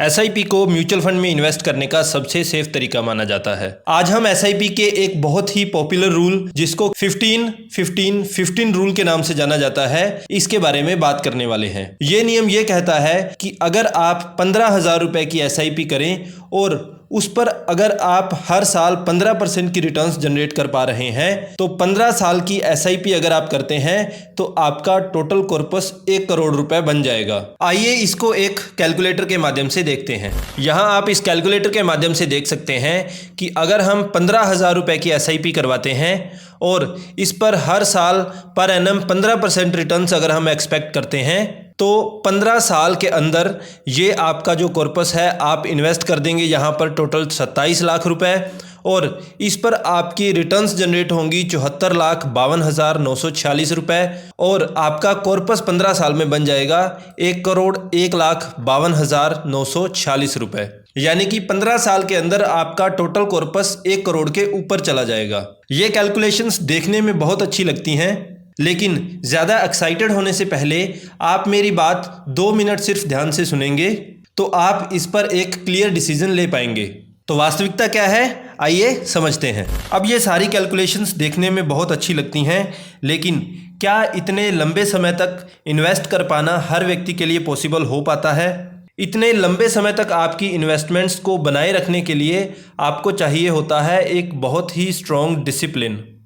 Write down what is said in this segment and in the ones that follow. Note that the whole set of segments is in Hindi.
एसआईपी को म्यूचुअल फंड में इन्वेस्ट करने का सबसे सेफ तरीका माना जाता है। आज हम एसआईपी के एक बहुत ही पॉपुलर रूल जिसको 15-15-15 रूल के नाम से जाना जाता है, इसके बारे में बात करने वाले हैं। ये नियम ये कहता है कि अगर आप 15,000 रुपए की एसआईपी करें और उस पर अगर आप हर साल 15% की रिटर्न्स जनरेट कर पा रहे हैं तो 15 साल की एसआईपी अगर आप करते हैं तो आपका टोटल कॉर्पस 1 करोड़ रुपए बन जाएगा। आइए इसको एक कैलकुलेटर के माध्यम से देखते हैं। यहाँ आप इस कैलकुलेटर के माध्यम से देख सकते हैं कि अगर हम 15,000 रुपए की एसआईपी करवाते हैं और इस पर हर साल पर एनम 15% रिटर्न्स अगर हम एक्सपेक्ट करते हैं तो 15 साल के अंदर ये आपका जो कॉर्पस है आप इन्वेस्ट कर देंगे यहाँ पर टोटल 27 लाख रुपए और इस पर आपकी रिटर्न्स जनरेट होंगी 74,52,946 रुपए और आपका कॉर्पस 15 साल में बन जाएगा 1,01,52,946 रुपए। यानी कि 15 साल के अंदर आपका टोटल कॉर्पस 1 करोड़ के ऊपर चला जाएगा। ये कैलकुलेशंस देखने में बहुत अच्छी लगती हैं, लेकिन ज़्यादा एक्साइटेड होने से पहले आप मेरी बात 2 मिनट सिर्फ ध्यान से सुनेंगे तो आप इस पर एक क्लियर डिसीजन ले पाएंगे। तो वास्तविकता क्या है, आइए समझते हैं। अब ये सारी कैलकुलेशंस देखने में बहुत अच्छी लगती हैं, लेकिन क्या इतने लंबे समय तक इन्वेस्ट कर पाना हर व्यक्ति के लिए पॉसिबल हो पाता है? इतने लंबे समय तक आपकी इन्वेस्टमेंट्स को बनाए रखने के लिए आपको चाहिए होता है एक बहुत ही स्ट्रॉन्ग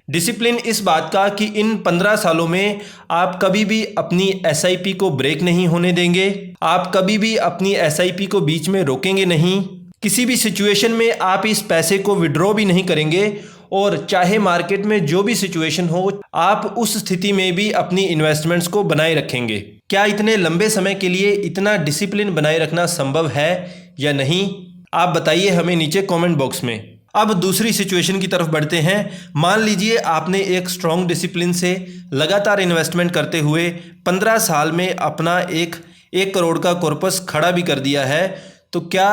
डिसिप्लिन इस बात का कि इन 15 सालों में आप कभी भी अपनी एसआईपी को ब्रेक नहीं होने देंगे, आप कभी भी अपनी एसआईपी को बीच में रोकेंगे नहीं, किसी भी सिचुएशन में आप इस पैसे को विड्रॉ भी नहीं करेंगे और चाहे मार्केट में जो भी सिचुएशन हो आप उस स्थिति में भी अपनी इन्वेस्टमेंट्स को बनाए रखेंगे। क्या इतने लंबे समय के लिए इतना डिसिप्लिन बनाए रखना संभव है या नहीं? आप बताइए हमें नीचे कमेंट बॉक्स में। अब दूसरी सिचुएशन की तरफ बढ़ते हैं। मान लीजिए आपने एक स्ट्रॉन्ग डिसिप्लिन से लगातार इन्वेस्टमेंट करते हुए 15 साल में अपना एक करोड़ का कॉर्पस खड़ा भी कर दिया है, तो क्या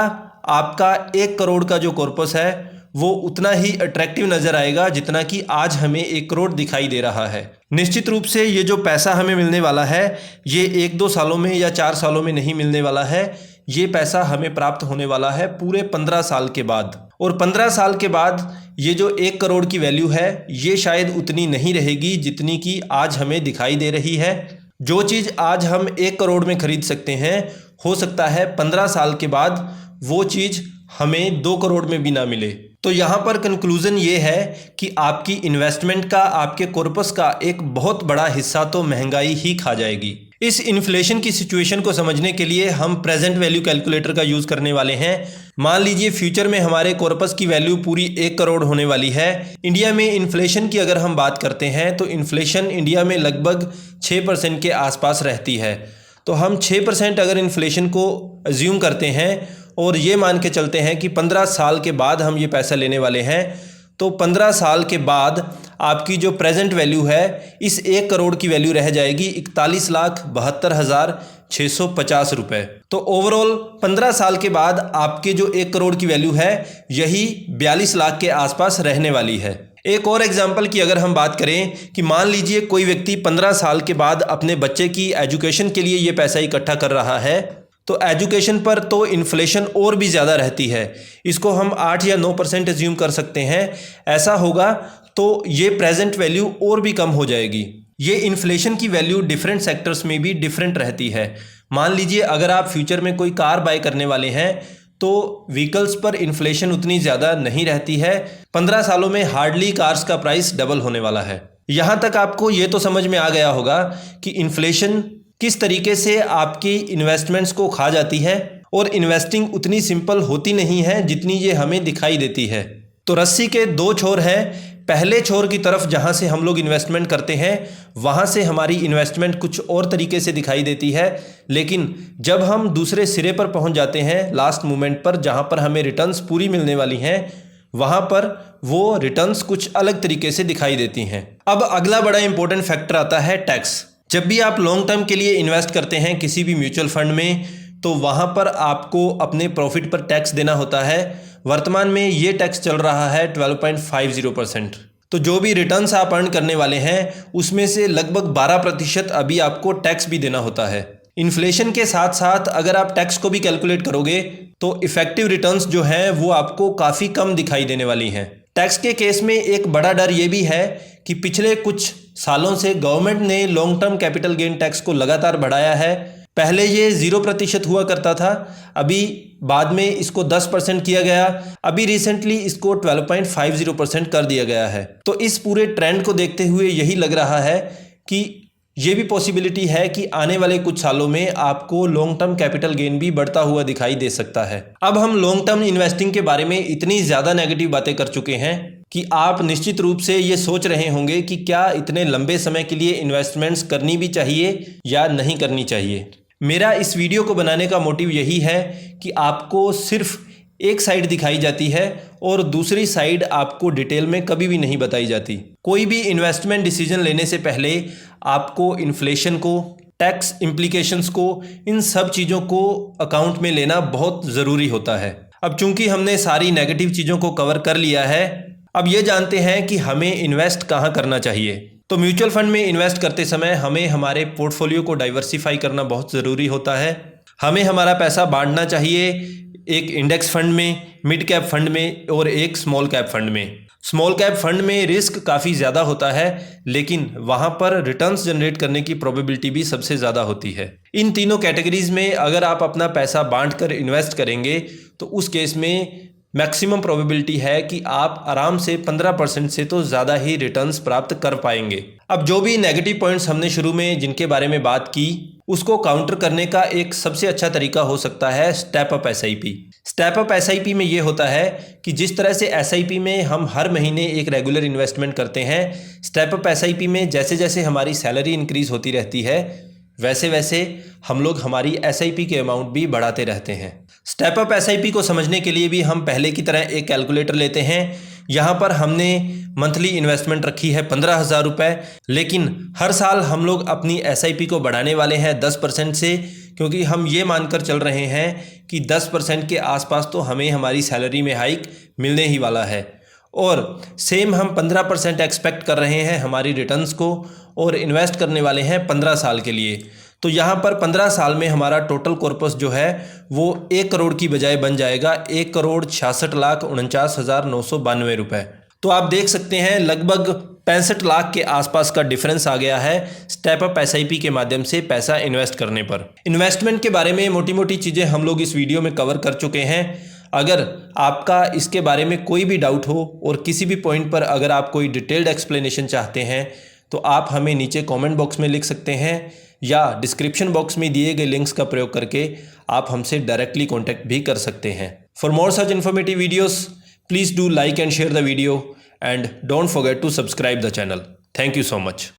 आपका 1 करोड़ का जो कॉर्पस है वो उतना ही अट्रैक्टिव नज़र आएगा जितना कि आज हमें 1 करोड़ दिखाई दे रहा है? निश्चित रूप से ये जो पैसा हमें मिलने वाला है ये 1-2 सालों में या 4 सालों में नहीं मिलने वाला है, ये पैसा हमें प्राप्त होने वाला है पूरे 15 साल के बाद। और 15 साल के बाद ये जो 1 करोड़ की वैल्यू है ये शायद उतनी नहीं रहेगी जितनी कि आज हमें दिखाई दे रही है। जो चीज़ आज हम 1 करोड़ में खरीद सकते हैं हो सकता है 15 साल के बाद वो चीज़ हमें 2 करोड़ में भी ना मिले। तो यहाँ पर कंक्लूज़न ये है कि आपकी इन्वेस्टमेंट का, आपके कॉर्पस का एक बहुत बड़ा हिस्सा तो महंगाई ही खा जाएगी। इस इन्फ्लेशन की सिचुएशन को समझने के लिए हम प्रेजेंट वैल्यू कैलकुलेटर का यूज़ करने वाले हैं। मान लीजिए फ्यूचर में हमारे कॉर्पस की वैल्यू पूरी 1 करोड़ होने वाली है। इंडिया में इन्फ्लेशन की अगर हम बात करते हैं तो इन्फ्लेशन इंडिया में लगभग 6% के आसपास रहती है। तो हम 6% अगर इन्फ्लेशन को अज्यूम करते हैं और ये मान के चलते हैं कि 15 साल के बाद हम ये पैसा लेने वाले हैं, तो 15 साल के बाद आपकी जो प्रेजेंट वैल्यू है इस 1 करोड़ की वैल्यू रह जाएगी 41,72,650 रुपये। तो ओवरऑल 15 साल के बाद आपके जो 1 करोड़ की वैल्यू है यही 42 लाख के आसपास रहने वाली है। एक और एग्जाम्पल की अगर हम बात करें कि मान लीजिए कोई व्यक्ति 15 साल के बाद अपने बच्चे की एजुकेशन के लिए ये पैसा इकट्ठा कर रहा है, तो एजुकेशन पर तो इन्फ्लेशन और भी ज़्यादा रहती है, इसको हम 8 या 9% एज्यूम कर सकते हैं। ऐसा होगा तो ये प्रेजेंट वैल्यू और भी कम हो जाएगी। ये इन्फ्लेशन की वैल्यू डिफरेंट सेक्टर्स में भी डिफरेंट रहती है। मान लीजिए अगर आप फ्यूचर में कोई कार बाय करने वाले हैं तो व्हीकल्स पर इन्फ्लेशन उतनी ज़्यादा नहीं रहती है। 15 सालों में हार्डली कार्स का प्राइस डबल होने वाला है। यहाँ तक आपको ये तो समझ में आ गया होगा कि इन्फ्लेशन किस तरीके से आपकी इन्वेस्टमेंट्स को खा जाती है और इन्वेस्टिंग उतनी सिंपल होती नहीं है जितनी ये हमें दिखाई देती है। तो रस्सी के 2 छोर हैं। पहले छोर की तरफ जहाँ से हम लोग इन्वेस्टमेंट करते हैं वहाँ से हमारी इन्वेस्टमेंट कुछ और तरीके से दिखाई देती है, लेकिन जब हम दूसरे सिरे पर पहुँच जाते हैं लास्ट मोमेंट पर जहाँ पर हमें रिटर्न्स पूरी मिलने वाली हैं, वहाँ पर वो रिटर्न्स कुछ अलग तरीके से दिखाई देती हैं। अब अगला बड़ा इंपॉर्टेंट फैक्टर आता है टैक्स। जब भी आप लॉन्ग टर्म के लिए इन्वेस्ट करते हैं किसी भी म्यूचुअल फंड में तो वहाँ पर आपको अपने प्रॉफिट पर टैक्स देना होता है। वर्तमान में ये टैक्स चल रहा है 12.50%। तो जो भी रिटर्न्स आप अर्न करने वाले हैं उसमें से लगभग 12% अभी आपको टैक्स भी देना होता है। इन्फ्लेशन के साथ साथ अगर आप टैक्स को भी कैलकुलेट करोगे तो इफेक्टिव रिटर्न्स जो हैं वो आपको काफ़ी कम दिखाई देने वाली हैं। टैक्स के केस में एक बड़ा डर ये भी है कि पिछले कुछ सालों से गवर्नमेंट ने long term capital gain tax को लगातार बढ़ाया है। पहले ये 0% हुआ करता था, अभी बाद में इसको 10% किया गया, अभी रिसेंटली इसको 12.50% कर दिया गया है। तो इस पूरे ट्रेंड को देखते हुए यही लग रहा है कि ये भी पॉसिबिलिटी है कि आने वाले कुछ सालों में आपको लॉन्ग टर्म कैपिटल गेन भी बढ़ता हुआ दिखाई दे सकता है। अब हम लॉन्ग टर्म इन्वेस्टिंग के बारे में इतनी ज़्यादा नेगेटिव बातें कर चुके हैं कि आप निश्चित रूप से ये सोच रहे होंगे कि क्या इतने लंबे समय के लिए इन्वेस्टमेंट्स करनी भी चाहिए या नहीं करनी चाहिए। मेरा इस वीडियो को बनाने का मोटिव यही है कि आपको सिर्फ एक साइड दिखाई जाती है और दूसरी साइड आपको डिटेल में कभी भी नहीं बताई जाती। कोई भी इन्वेस्टमेंट डिसीजन लेने से पहले आपको इन्फ्लेशन को, टैक्स इम्प्लीकेशंस को, इन सब चीज़ों को अकाउंट में लेना बहुत ज़रूरी होता है। अब चूंकि हमने सारी नेगेटिव चीज़ों को कवर कर लिया है, अब ये जानते हैं कि हमें इन्वेस्ट कहाँ करना चाहिए। तो म्यूचुअल फंड में इन्वेस्ट करते समय हमें हमारे पोर्टफोलियो को डाइवर्सिफाई करना बहुत ज़रूरी होता है। हमें हमारा पैसा बांटना चाहिए एक इंडेक्स फंड में, मिड कैप फंड में और एक स्मॉल कैप फंड में। स्मॉल कैप फंड में रिस्क काफ़ी ज़्यादा होता है, लेकिन वहाँ पर रिटर्न्स जनरेट करने की प्रोबेबिलिटी भी सबसे ज़्यादा होती है। इन तीनों कैटेगरीज में अगर आप अपना पैसा बांट कर इन्वेस्ट करेंगे तो उस केस में मैक्सिमम प्रोबेबिलिटी है कि आप आराम से 15% से तो ज़्यादा ही रिटर्न्स प्राप्त कर पाएंगे। अब जो भी नेगेटिव पॉइंट्स हमने शुरू में जिनके बारे में बात की, उसको काउंटर करने का एक सबसे अच्छा तरीका हो सकता है step up SIP. Step up SIP में ये होता है कि जिस तरह से एसआईपी में हम हर महीने एक रेगुलर इन्वेस्टमेंट करते हैं, स्टेप अप एसआईपी में जैसे जैसे हमारी सैलरी इंक्रीज होती रहती है वैसे वैसे हम लोग हमारी एसआईपी के अमाउंट भी बढ़ाते रहते हैं। स्टेप अप एसआईपी को समझने के लिए भी हम पहले की तरह एक कैलकुलेटर लेते हैं। यहाँ पर हमने मंथली इन्वेस्टमेंट रखी है 15,000 रुपये, लेकिन हर साल हम लोग अपनी एसआईपी को बढ़ाने वाले हैं 10% से, क्योंकि हम ये मानकर चल रहे हैं कि 10% के आसपास तो हमें हमारी सैलरी में हाइक मिलने ही वाला है। और सेम हम 15% एक्सपेक्ट कर रहे हैं हमारी रिटर्न्स को, और इन्वेस्ट करने वाले हैं 15 साल के लिए। तो यहाँ पर 15 साल में हमारा टोटल कॉर्पस जो है वो 1 करोड़ की बजाय बन जाएगा 1,66,49,992 रुपये। तो आप देख सकते हैं लगभग 65 लाख के आसपास का डिफरेंस आ गया है स्टेप अप एसआईपी के माध्यम से पैसा इन्वेस्ट करने पर। इन्वेस्टमेंट के बारे में मोटी मोटी चीज़ें हम लोग इस वीडियो में कवर कर चुके हैं। अगर आपका इसके बारे में कोई भी डाउट हो और किसी भी पॉइंट पर अगर आप कोई डिटेल्ड एक्सप्लेनेशन चाहते हैं तो आप हमें नीचे कमेंट बॉक्स में लिख सकते हैं या डिस्क्रिप्शन बॉक्स में दिए गए लिंक्स का प्रयोग करके आप हमसे डायरेक्टली कॉन्टैक्ट भी कर सकते हैं। For more such informative videos please do like and share the video and don't forget to subscribe the channel. Thank you so much.